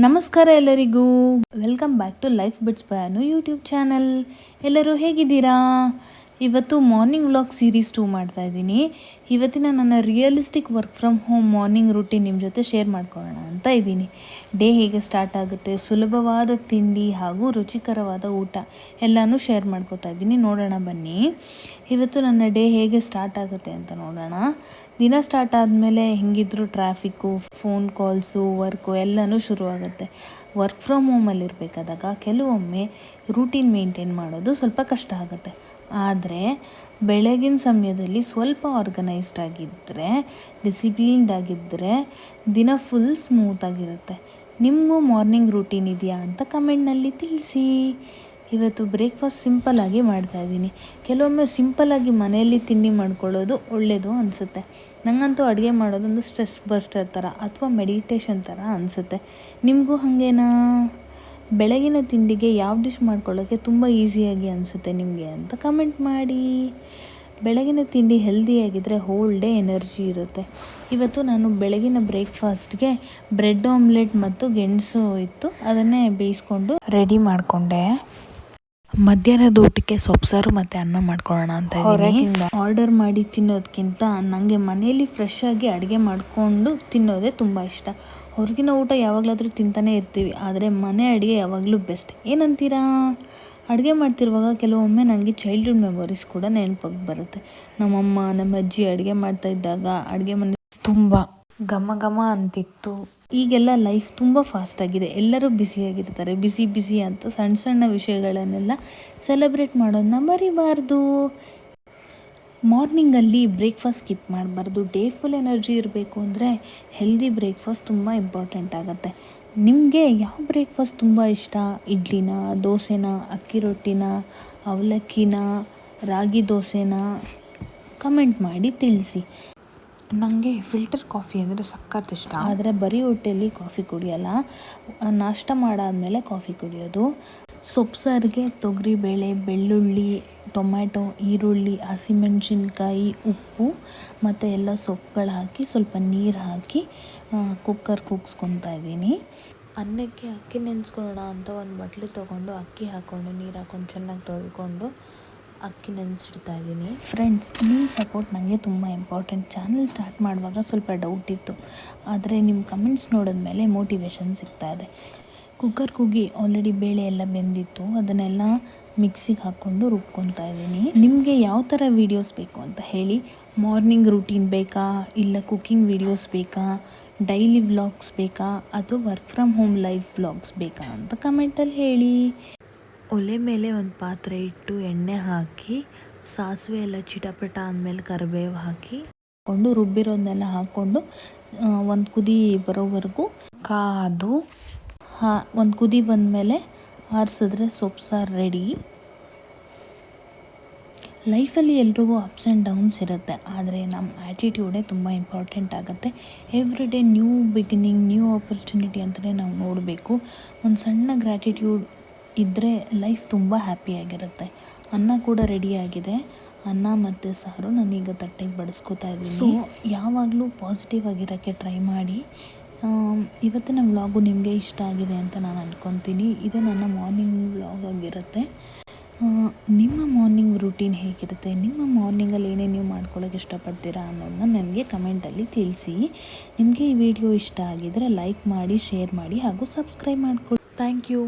ನಮಸ್ಕಾರ ಎಲ್ಲರಿಗೂ. Welcome back to life bits by Anu YouTube channel. ಎಲ್ಲರೂ ಹೇಗಿದ್ದೀರಾ? ಇವತ್ತು ಮಾರ್ನಿಂಗ್ ವ್ಲಾಗ್ ಸೀರೀಸ್ 2 ಮಾಡ್ತಾ ಇದ್ದೀನಿ. ಇವತ್ತಿನ ನನ್ನ realistic work from home morning routine ನಿಮ್ಮ ಜೊತೆ ಶೇರ್ ಮಾಡ್ಕೊಳ್ಳೋಣ ಅಂತ ಇದ್ದೀನಿ. ಡೇ ಹೇಗೆ ಸ್ಟಾರ್ಟ್ ಆಗುತ್ತೆ, ಸುಲಭವಾದ ತಿಂಡಿ ಹಾಗೂ ರುಚಿಕರವಾದ ಊಟ ಎಲ್ಲನೂ ಶೇರ್ ಮಾಡ್ಕೋತಾ ಇದ್ದೀನಿ. ನೋಡೋಣ ಬನ್ನಿ ಇವತ್ತು ನನ್ನ ಡೇ ಹೇಗೆ ಸ್ಟಾರ್ಟ್ ಆಗುತ್ತೆ ಅಂತ ನೋಡೋಣ. ದಿನ ಸ್ಟಾರ್ಟ್ ಆದಮೇಲೆ ಹೆಂಗಿದ್ರು ಟ್ರಾಫಿಕ್ಕು, ಫೋನ್ ಕಾಲ್ಸು, ವರ್ಕು ಎಲ್ಲನೂ ಶುರುವಾಗುತ್ತೆ. ವರ್ಕ್ ಫ್ರಮ್ ಹೋಮಲ್ಲಿ ಇರಬೇಕಾದಾಗ ಕೆಲವೊಮ್ಮೆ ರೂಟೀನ್ ಮೇಂಟೈನ್ ಮಾಡೋದು ಸ್ವಲ್ಪ ಕಷ್ಟ ಆಗುತ್ತೆ. ಆದರೆ ಬೆಳಗಿನ ಸಮಯದಲ್ಲಿ ಸ್ವಲ್ಪ ಆರ್ಗನೈಸ್ಡ್ ಆಗಿದ್ದರೆ, ಡಿಸಿಪ್ಲಿನ್ಡ್ ಆಗಿದ್ದರೆ ದಿನ ಫುಲ್ ಸ್ಮೂತಾಗಿರುತ್ತೆ. ನಿಮಗೂ ಮಾರ್ನಿಂಗ್ ರೂಟೀನ್ ಇದೆಯಾ ಅಂತ ಕಮೆಂಟ್ನಲ್ಲಿ ತಿಳಿಸಿ. ಇವತ್ತು ಬ್ರೇಕ್ಫಾಸ್ಟ್ ಸಿಂಪಲ್ಲಾಗಿ ಮಾಡ್ತಾಯಿದ್ದೀನಿ. ಕೆಲವೊಮ್ಮೆ ಸಿಂಪಲ್ಲಾಗಿ ಮನೆಯಲ್ಲಿ ತಿಂಡಿ ಮಾಡ್ಕೊಳ್ಳೋದು ಒಳ್ಳೆಯದು ಅನಿಸುತ್ತೆ. ನನಗಂತೂ ಅಡುಗೆ ಮಾಡೋದೊಂದು ಸ್ಟ್ರೆಸ್ ಬಸ್ಟರ್ ಥರ ಅಥವಾ ಮೆಡಿಟೇಷನ್ ಥರ ಅನಿಸುತ್ತೆ. ನಿಮಗೂ ಹಾಗೇನಾ? ಬೆಳಗಿನ ತಿಂಡಿಗೆ ಯಾವ ಡಿಶ್ ಮಾಡ್ಕೊಳ್ಳೋಕ್ಕೆ ತುಂಬ ಈಸಿಯಾಗಿ ಅನಿಸುತ್ತೆ ನಿಮಗೆ ಅಂತ ಕಮೆಂಟ್ ಮಾಡಿ. ಬೆಳಗಿನ ತಿಂಡಿ ಹೆಲ್ದಿಯಾಗಿದ್ದರೆ ಹೋಲ್ ಡೇ ಎನರ್ಜಿ ಇರುತ್ತೆ. ಇವತ್ತು ನಾನು ಬೆಳಗಿನ ಬ್ರೇಕ್ಫಾಸ್ಟ್ಗೆ ಬ್ರೆಡ್ ಆಮ್ಲೆಟ್ ಮತ್ತು ಗೆಣಸು ಇತ್ತು, ಅದನ್ನೇ ಬೇಯಿಸ್ಕೊಂಡು ರೆಡಿ ಮಾಡಿಕೊಂಡೆ. ಮಧ್ಯಾಹ್ನದ ಊಟಕ್ಕೆ ಸೊಪ್ಪು ಮತ್ತು ಅನ್ನ ಮಾಡ್ಕೊಳ್ಳೋಣ ಅಂತ ಇದ್ದೀನಿ. ಆರ್ಡರ್ ಮಾಡಿ ತಿನ್ನೋದಕ್ಕಿಂತ ನನಗೆ ಮನೆಯಲ್ಲಿ ಫ್ರೆಶ್ ಆಗಿ ಅಡುಗೆ ಮಾಡಿಕೊಂಡು ತಿನ್ನೋದೇ ತುಂಬ ಇಷ್ಟ. ಹೊರಗಿನ ಊಟ ಯಾವಾಗಲಾದರೂ ತಿಂತಾನೆ ಇರ್ತೀವಿ, ಆದರೆ ಮನೆ ಅಡುಗೆ ಯಾವಾಗಲೂ ಬೆಸ್ಟ್. ಏನಂತೀರಾ? ಅಡುಗೆ ಮಾಡ್ತಿರುವಾಗ ಕೆಲವೊಮ್ಮೆ ನನಗೆ ಚೈಲ್ಡ್ಹುಡ್ ಮೆಮೊರೀಸ್ ಕೂಡ ನೆನಪಾಗಿ ಬರುತ್ತೆ. ನಮ್ಮಮ್ಮ, ನಮ್ಮ ಅಜ್ಜಿ ಅಡುಗೆ ಮಾಡ್ತಾಯಿದ್ದಾಗ ಅಡುಗೆ ಮನೆ ತುಂಬ ಘಮ ಘಮ ಅಂತಿತ್ತು. ಈಗೆಲ್ಲ ಲೈಫ್ ತುಂಬ ಫಾಸ್ಟಾಗಿದೆ, ಎಲ್ಲರೂ ಬ್ಯುಸಿಯಾಗಿರ್ತಾರೆ. ಬಿಸಿ ಅಂತ ಸಣ್ಣ ಸಣ್ಣ ವಿಷಯಗಳನ್ನೆಲ್ಲ ಸೆಲೆಬ್ರೇಟ್ ಮಾಡೋದನ್ನ ಮರಿಬಾರ್ದು. ಮಾರ್ನಿಂಗಲ್ಲಿ ಬ್ರೇಕ್ಫಾಸ್ಟ್ ಸ್ಕಿಪ್ ಮಾಡಬಾರ್ದು. ಡೇ ಫುಲ್ ಎನರ್ಜಿ ಇರಬೇಕು ಅಂದರೆ ಹೆಲ್ದಿ ಬ್ರೇಕ್ಫಾಸ್ಟ್ ತುಂಬ ಇಂಪಾರ್ಟೆಂಟ್ ಆಗುತ್ತೆ. ನಿಮಗೆ ಯಾವ ಬ್ರೇಕ್ಫಾಸ್ಟ್ ತುಂಬ ಇಷ್ಟ? ಇಡ್ಲಿನ, ದೋಸೆನ, ಅಕ್ಕಿ ರೊಟ್ಟಿನ, ಅವಲಕ್ಕಿನ, ರಾಗಿ ದೋಸೆನ? ಕಮೆಂಟ್ ಮಾಡಿ ತಿಳಿಸಿ. ನನಗೆ ಫಿಲ್ಟರ್ ಕಾಫಿ ಅಂದರೆ ಸಖತ್ ಇಷ್ಟ, ಆದರೆ ಬರೀ ಹೊಟ್ಟೆಯಲ್ಲಿ ಕಾಫಿ ಕುಡಿಯೋಲ್ಲ. ನಾಷ್ಟ ಮಾಡಾದಮೇಲೆ ಕಾಫಿ ಕುಡಿಯೋದು. ಸೊಪ್ಪು ಸಾರಿಗೆ ತೊಗರಿಬೇಳೆ, ಬೆಳ್ಳುಳ್ಳಿ, ಟೊಮ್ಯಾಟೊ, ಈರುಳ್ಳಿ, ಹಸಿಮೆಣಸಿನ್ಕಾಯಿ, ಉಪ್ಪು ಮತ್ತು ಎಲ್ಲ ಸೊಪ್ಪುಗಳು ಹಾಕಿ ಸ್ವಲ್ಪ ನೀರು ಹಾಕಿ ಕುಕ್ಕರ್ ಕೂಗಿಸ್ಕೊತಾ ಇದ್ದೀನಿ. ಅನ್ನಕ್ಕೆ ಅಕ್ಕಿ ನೆನೆಸ್ಕೊಳ್ಳೋಣ ಅಂತ ಒಂದು ಬಟ್ಲು ತೊಗೊಂಡು ಅಕ್ಕಿ ಹಾಕ್ಕೊಂಡು ನೀರು ಹಾಕ್ಕೊಂಡು ಚೆನ್ನಾಗಿ ತೊಳ್ಕೊಂಡು ಅಕ್ಕಿ ನೆನೆಸಿಡ್ತಾ ಇದ್ದೀನಿ. ಫ್ರೆಂಡ್ಸ್, ನಿಮ್ಮ ಸಪೋರ್ಟ್ ನನಗೆ ತುಂಬ ಇಂಪಾರ್ಟೆಂಟ್. ಚಾನಲ್ ಸ್ಟಾರ್ಟ್ ಮಾಡುವಾಗ ಸ್ವಲ್ಪ ಡೌಟ್ ಇತ್ತು, ಆದರೆ ನಿಮ್ಮ ಕಮೆಂಟ್ಸ್ ನೋಡಿದ್ಮೇಲೆ ಮೋಟಿವೇಶನ್ ಸಿಗ್ತಾ ಇದೆ. ಕುಕ್ಕರ್ ಕೂಗಿ ಆಲ್ರೆಡಿ ಬೇಳೆ ಎಲ್ಲ ಬೆಂದಿತ್ತು, ಅದನ್ನೆಲ್ಲ ಮಿಕ್ಸಿಗೆ ಹಾಕ್ಕೊಂಡು ರುಬ್ಕೊತಾ ಇದ್ದೀನಿ. ನಿಮಗೆ ಯಾವ ಥರ ವೀಡಿಯೋಸ್ ಬೇಕು ಅಂತ ಹೇಳಿ. ಮಾರ್ನಿಂಗ್ ರೂಟೀನ್ ಬೇಕಾ, ಇಲ್ಲ ಕುಕ್ಕಿಂಗ್ ವೀಡಿಯೋಸ್ ಬೇಕಾ, ಡೈಲಿ ವ್ಲಾಗ್ಸ್ ಬೇಕಾ, ಅಥವಾ work from home life vlogs ಬೇಕಾ ಅಂತ ಕಮೆಂಟಲ್ಲಿ ಹೇಳಿ. ಒಲೆ ಮೇಲೆ ಒಂದು ಪಾತ್ರೆ ಇಟ್ಟು ಎಣ್ಣೆ ಹಾಕಿ ಸಾಸಿವೆ ಎಲ್ಲ ಚಿಟಪಟ ಆದಮೇಲೆ ಕರಿಬೇವು ಹಾಕಿಕೊಂಡು ರುಬ್ಬಿರೋದನ್ನೆಲ್ಲ ಹಾಕ್ಕೊಂಡು ಒಂದು ಕುದಿ ಬರೋವರೆಗೂ ಕಾದು ಒಂದು ಕುದಿ ಬಂದಮೇಲೆ ಆರಿಸಿದ್ರೆ ಸೊಪ್ಪು ಸಾರು ರೆಡಿ. ಲೈಫಲ್ಲಿ ಎಲ್ರಿಗೂ ಅಪ್ಸ್ ಆ್ಯಂಡ್ ಡೌನ್ಸ್ ಇರುತ್ತೆ, ಆದರೆ ನಮ್ಮ ಆ್ಯಟಿಟ್ಯೂಡೇ ತುಂಬ ಇಂಪಾರ್ಟೆಂಟ್ ಆಗುತ್ತೆ. Every day new beginning, new opportunity ಅಂತಲೇ ನಾವು ನೋಡಬೇಕು. ಒಂದು ಸಣ್ಣ ಗ್ರ್ಯಾಟಿಟ್ಯೂಡ್ ಇದ್ದರೆ ಲೈಫ್ ತುಂಬ ಹ್ಯಾಪಿಯಾಗಿರುತ್ತೆ. ಅನ್ನ ಕೂಡ ರೆಡಿಯಾಗಿದೆ. ಅನ್ನ ಮತ್ತು ಸಾರು ನಾನೀಗ ತಟ್ಟೆಗೆ ಬಡಿಸ್ಕೊತಾ ಇದ್ದೀನಿ. ಸೊ ಯಾವಾಗಲೂ ಪಾಸಿಟಿವ್ ಆಗಿರೋಕ್ಕೆ ಟ್ರೈ ಮಾಡಿ. ಇವತ್ತಿನ ವ್ಲಾಗು ನಿಮಗೆ ಇಷ್ಟ ಆಗಿದೆ ಅಂತ ನಾನು ಅಂದ್ಕೊತೀನಿ. ಇದು ನನ್ನ ಮಾರ್ನಿಂಗ್ ವ್ಲಾಗ್ ಆಗಿರುತ್ತೆ. ನಿಮ್ಮ ಮಾರ್ನಿಂಗ್ ರೂಟೀನ್ ಹೇಗಿರುತ್ತೆ? ನಿಮ್ಮ ಮಾರ್ನಿಂಗಲ್ಲಿ ಏನೇನು ನೀವು ಮಾಡ್ಕೊಳ್ಳೋಕೆ ಇಷ್ಟಪಡ್ತೀರಾ ಅನ್ನೋದನ್ನ ನನಗೆ ಕಮೆಂಟಲ್ಲಿ ತಿಳಿಸಿ. ನಿಮಗೆ ಈ ವಿಡಿಯೋ ಇಷ್ಟ ಆಗಿದರೆ ಲೈಕ್ ಮಾಡಿ, ಶೇರ್ ಮಾಡಿ ಹಾಗೂ ಸಬ್ಸ್ಕ್ರೈಬ್ ಮಾಡಿಕೊಡಿ. Thank you.